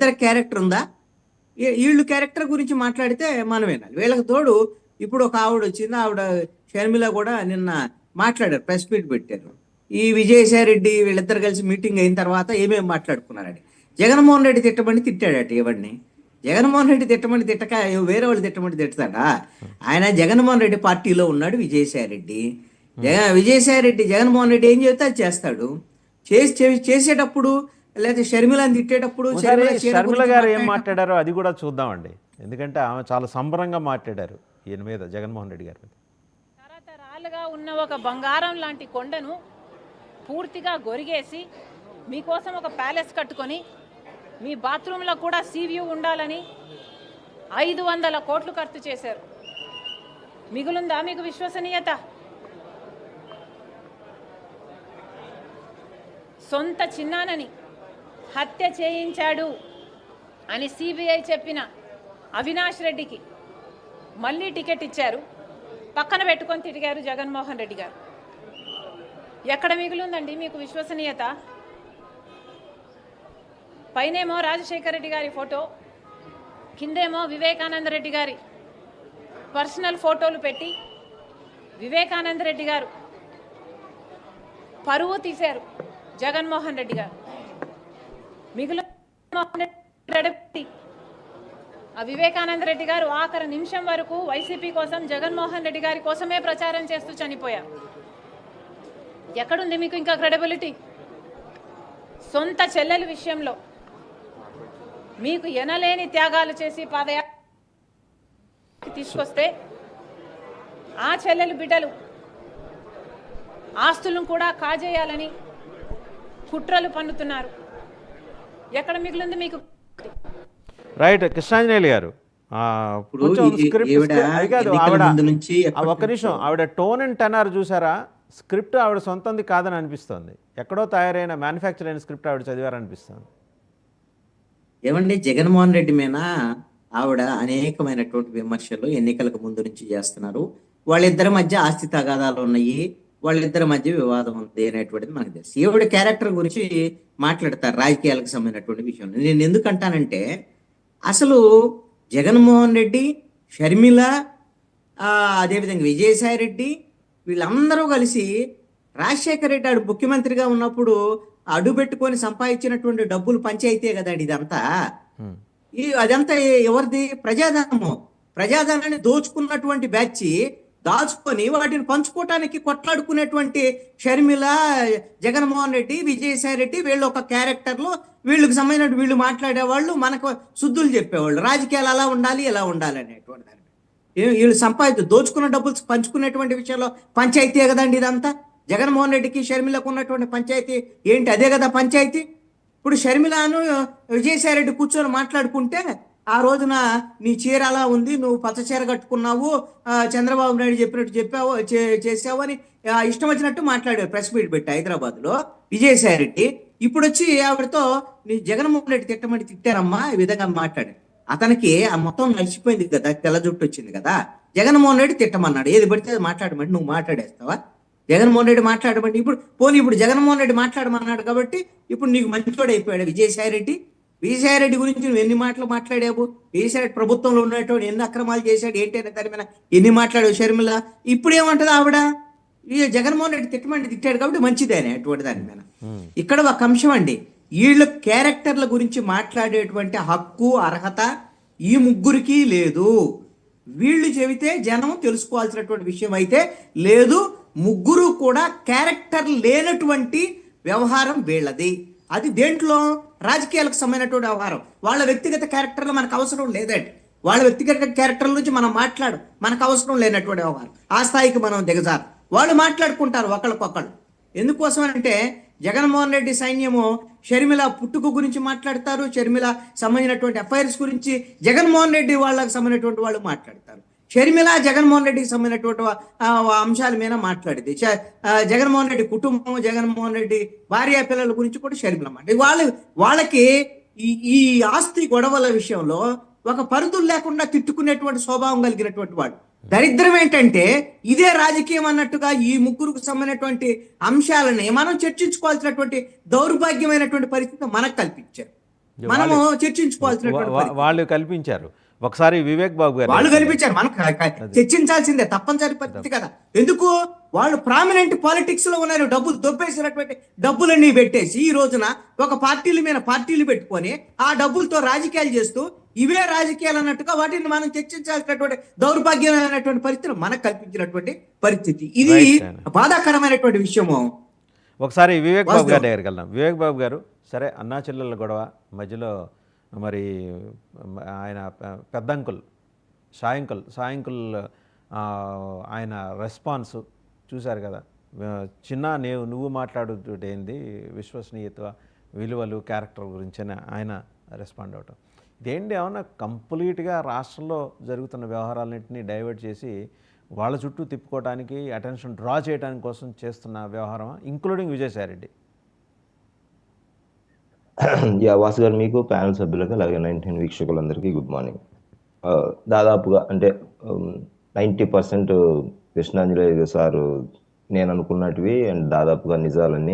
వీళ్ళిద్దరి క్యారెక్టర్ ఉందా? వీళ్ళు క్యారెక్టర్ గురించి మాట్లాడితే మనం వినాలి. వీళ్ళకి తోడు ఇప్పుడు ఒక ఆవిడ వచ్చింది, ఆవిడ షర్మిల కూడా నిన్న మాట్లాడారు, ప్రెస్ మీట్ పెట్టారు. ఈ విజయసాయి రెడ్డి వీళ్ళిద్దరు కలిసి మీటింగ్ అయిన తర్వాత ఏమేమి మాట్లాడుకున్నారని. జగన్మోహన్ రెడ్డి తిట్టమని తిట్టాడట ఎవరిని. జగన్మోహన్ రెడ్డి తిట్టమని తిట్టక వేరే వాళ్ళు తిట్టమని తిడతాడా? ఆయన జగన్మోహన్ రెడ్డి పార్టీలో ఉన్నాడు విజయసాయి రెడ్డి. విజయసాయి రెడ్డి జగన్మోహన్ రెడ్డి ఏం చెబితే అది చేస్తాడు. చేసేటప్పుడు లేదా షర్మిలని తిట్టేటప్పుడు షర్మిల గారు ఏం మాట్లాడారో అది కూడా చూద్దామండి. ఎందుకంటే ఆమె చాలా సంబరంగా మాట్లాడారు ఈయన మీద, జగన్మోహన్ రెడ్డి గారి మీద. తరతరాలుగా ఉన్న ఒక బంగారం లాంటి కొండను పూర్తిగా గొరిగేసి మీకోసం ఒక ప్యాలెస్ కట్టుకొని మీ బాత్రూంలో కూడా సీవ్యూ ఉండాలని 500 కోట్లు ఖర్చు చేశారు. మిగులుందా మీకు విశ్వసనీయత? సొంత చిన్నానని హత్య చేయించాడు అని సిబిఐ చెప్పిన అవినాష్ రెడ్డికి మళ్ళీ టికెట్ ఇచ్చారు, పక్కన పెట్టుకొని తిరిగారు జగన్మోహన్ రెడ్డి గారు. ఎక్కడ మిగులుందండి మీకు విశ్వసనీయత? పైనేమో రాజశేఖర రెడ్డి గారి ఫోటో, కిందేమో వివేకానంద రెడ్డి గారి పర్సనల్ ఫోటోలు పెట్టి వివేకానంద రెడ్డి గారు పరువు తీశారు జగన్మోహన్ రెడ్డి గారు. మిగులు ఆ వివేకానంద రెడ్డి గారు ఆఖరి నిమిషం వరకు వైసీపీ కోసం, జగన్మోహన్ రెడ్డి గారి కోసమే ప్రచారం చేస్తూ చనిపోయారు. ఎక్కడుంది మీకు ఇంకా క్రెడిబిలిటీ? సొంత చెల్లెల విషయంలో మీకు ఎనలేని త్యాగాలు చేసి పాదయాత్ర తీసుకొస్తే ఆ చెల్లెలు బిడ్డలు ఆస్తులను కూడా కాజేయాలని కుట్రలు పన్నుతున్నారు. ఎక్కడ మిగిలింది మీకు? రైట్, కృష్ణాంజనేయులు గారు ఒక్క నిమిషం, ఆవిడ టోన్ అండ్ టెనర్ చూసారా? స్క్రిప్ట్ ఆవిడ సొంతంది కాదని అనిపిస్తుంది. ఎక్కడో తయారైన మ్యానుఫ్యాక్చర్ అయిన స్క్రిప్ట్ ఆవిడ చదివారనిపిస్తుంది. ఏమండి, జగన్మోహన్ రెడ్డి మీద ఆవిడ అనేకమైనటువంటి విమర్శలు ఎన్నికలకు ముందు నుంచి చేస్తున్నారు. వాళ్ళిద్దరి మధ్య ఆస్తి తగాదాలు ఉన్నాయి, వాళ్ళిద్దరి మధ్య వివాదం ఉంది అనేటువంటిది మనకు తెలుసు. ఈవిడ క్యారెక్టర్ గురించి మాట్లాడతారు రాజకీయాలకు సంబంధించినటువంటి విషయం. నేను ఎందుకంటానంటే, అసలు జగన్మోహన్ రెడ్డి, షర్మిల, అదేవిధంగా విజయసాయి రెడ్డి వీళ్ళందరూ కలిసి రాజశేఖర రెడ్డి ఆడు ముఖ్యమంత్రిగా ఉన్నప్పుడు అడ్డుపెట్టుకొని సంపాదించినటువంటి డబ్బులు పంచాయితీ కదండి ఇదంతా. అదంతా ఎవరిది? ప్రజాధనము. ప్రజాధనాన్ని దోచుకున్నటువంటి బ్యాచ్ దాచుకొని వాటిని పంచుకోవటానికి కొట్లాడుకునేటువంటి షర్మిల, జగన్మోహన్ రెడ్డి, విజయసాయి రెడ్డి వీళ్ళు ఒక క్యారెక్టర్లో వీళ్ళకి సంబంధించిన వీళ్ళు మాట్లాడేవాళ్ళు, మనకు శుద్ధులు చెప్పేవాళ్ళు. రాజకీయాలు అలా ఉండాలి, ఇలా ఉండాలి అనేటువంటి దాన్ని వీళ్ళు దోచుకున్న డబ్బులు పంచుకునేటువంటి విషయంలో పంచాయతీ కదండి ఇదంతా. జగన్మోహన్ రెడ్డికి షర్మిలకు ఉన్నటువంటి పంచాయతీ ఏంటి? అదే కదా పంచాయతీ. ఇప్పుడు షర్మిలను విజయసాయి రెడ్డి కూర్చొని మాట్లాడుకుంటే, ఆ రోజున నీ చీర అలా ఉంది, నువ్వు పచ్చ చీర కట్టుకున్నావు, చంద్రబాబు నాయుడు చెప్పినట్టు చేసావు అని ఇష్టం వచ్చినట్టు మాట్లాడారు ప్రెస్ మీట్ పెట్టి హైదరాబాద్లో విజయసాయి రెడ్డి. ఇప్పుడు వచ్చి ఆవిడతో నీ జగన్మోహన్ రెడ్డి తిట్టమని తిట్టారమ్మా ఈ విధంగా మాట్లాడారు. అతనికి ఆ మొత్తం నడిచిపోయింది కదా, తెల్ల జుట్టు వచ్చింది కదా. జగన్మోహన్ రెడ్డి తిట్టమన్నాడు, ఏది పడితే అది మాట్లాడమంటే నువ్వు మాట్లాడేస్తావా? జగన్మోహన్ రెడ్డి మాట్లాడమంటే ఇప్పుడు జగన్మోహన్ రెడ్డి మాట్లాడమన్నాడు కాబట్టి ఇప్పుడు నీకు మంచితోడు అయిపోయాడు విజయసాయి రెడ్డి. విజయసాయి రెడ్డి గురించి నువ్వు ఎన్ని మాటలు మాట్లాడావు? విజయసాయి రెడ్డి ప్రభుత్వంలో ఉన్నటువంటి ఎన్ని అక్రమాలు చేశాడు ఏంటి అనే దాని మీద ఎన్ని మాట్లాడావు షర్మిల? ఇప్పుడు ఏమంటది ఆవిడ? జగన్మోహన్ రెడ్డి తిట్టమంటే తిట్టాడు కాబట్టి మంచిదే అటువంటి దాని మీద. ఇక్కడ ఒక అంశం అండి, వీళ్ళ క్యారెక్టర్ల గురించి మాట్లాడేటువంటి హక్కు, అర్హత ఈ ముగ్గురికి లేదు. వీళ్ళు చెబితే జనం తెలుసుకోవాల్సినటువంటి విషయం అయితే లేదు. ముగ్గురు కూడా క్యారెక్టర్ లేనటువంటి వ్యవహారం వీళ్ళది. అది దేంట్లో? రాజకీయాలకు సంబంధించినటువంటి వ్యవహారం. వాళ్ళ వ్యక్తిగత క్యారెక్టర్లు మనకు అవసరం లేదండి. వాళ్ళ వ్యక్తిగత క్యారెక్టర్ల నుంచి మనం మనకు అవసరం లేనటువంటి వ్యవహారం. ఆ స్థాయికి మనం దిగజారు. వాళ్ళు మాట్లాడుకుంటారు ఒకళ్ళకొకళ్ళు. ఎందుకోసం అంటే జగన్మోహన్ రెడ్డి సైన్యము షర్మిల పుట్టుక గురించి మాట్లాడతారు, షర్మిల సంబంధించినటువంటి అఫైర్స్ గురించి జగన్మోహన్ రెడ్డి వాళ్ళకి సంబంధించినటువంటి వాళ్ళు మాట్లాడతారు. షర్మిల జగన్మోహన్ రెడ్డికి సంబంధించినటువంటి అంశాల మీద మాట్లాడింది. జగన్మోహన్ రెడ్డి కుటుంబం, జగన్మోహన్ రెడ్డి భార్య పిల్లల గురించి కూడా షర్మిల మాట్లాడి వాళ్ళకి ఈ ఆస్తి గొడవల విషయంలో ఒక పరిధులు లేకుండా తిట్టుకునేటువంటి స్వభావం కలిగినటువంటి వాడు. దరిద్రం ఏంటంటే ఇదే రాజకీయం అన్నట్టుగా ఈ ముగ్గురుకు సంబంధించినటువంటి అంశాలని మనం చర్చించుకోవాల్సినటువంటి దౌర్భాగ్యమైనటువంటి పరిస్థితి మనకు కల్పించారు. మనము చర్చించుకోవాల్సినటువంటి పరిస్థితి. వాళ్ళు కల్పించారు. ఒకసారి వివేక్ బాబు గారు వాళ్ళు కల్పించారు, మనం చర్చించాల్సిందే, తప్పనిసరి పరిస్థితి కదా. ఎందుకు వాళ్ళు ప్రామినెంట్ పాలిటిక్స్ లో ఉన్నారు, డబ్బులు దొబ్బేసినటువంటి డబ్బులన్నీ పెట్టేసి ఈ రోజున ఒక పార్టీల మీద పార్టీలు పెట్టుకొని ఆ డబ్బులతో రాజకీయాలు చేస్తూ ఇవే రాజకీయాలు అన్నట్టుగా వాటిని మనం చర్చించాల్సినటువంటి దౌర్భాగ్యమైనటువంటి పరిస్థితులు మనకు కల్పించినటువంటి పరిస్థితి. ఇది బాధాకరమైనటువంటి విషయము. ఒకసారి వివేక్ బాబు గారి దగ్గరికి వెళ్దాం. వివేక్ బాబు గారు, సరే అన్నా చెల్లెళ్ళ గొడవ మధ్యలో మరి ఆయన పెద్ద అంకుల్ సాయంకుల్ ఆయన రెస్పాన్స్ చూశారు కదా. చిన్న నువ్వు మాట్లాడుతుంటేంది విశ్వసనీయత, విలువలు, క్యారెక్టర్ గురించి ఆయన రెస్పాండ్ అవటం ఇదేంటి? ఏమన్నా కంప్లీట్గా రాష్ట్రంలో జరుగుతున్న వ్యవహారాలన్నింటినీ డైవర్ట్ చేసి వాళ్ళ చుట్టూ తిప్పుకోవడానికి, అటెన్షన్ డ్రా చేయడానికి కోసం చేస్తున్న వ్యవహారం, ఇంక్లూడింగ్ విజయసాయిరెడ్డి? వాసు గారు, మీకు ప్యానల్ సభ్యులకు అలాగే 19 వీక్షకులందరికీ గుడ్ మార్నింగ్. దాదాపుగా అంటే 90% కృష్ణాంజలి సారు నేను అనుకున్నటివి అండ్ దాదాపుగా నిజాలన్నీ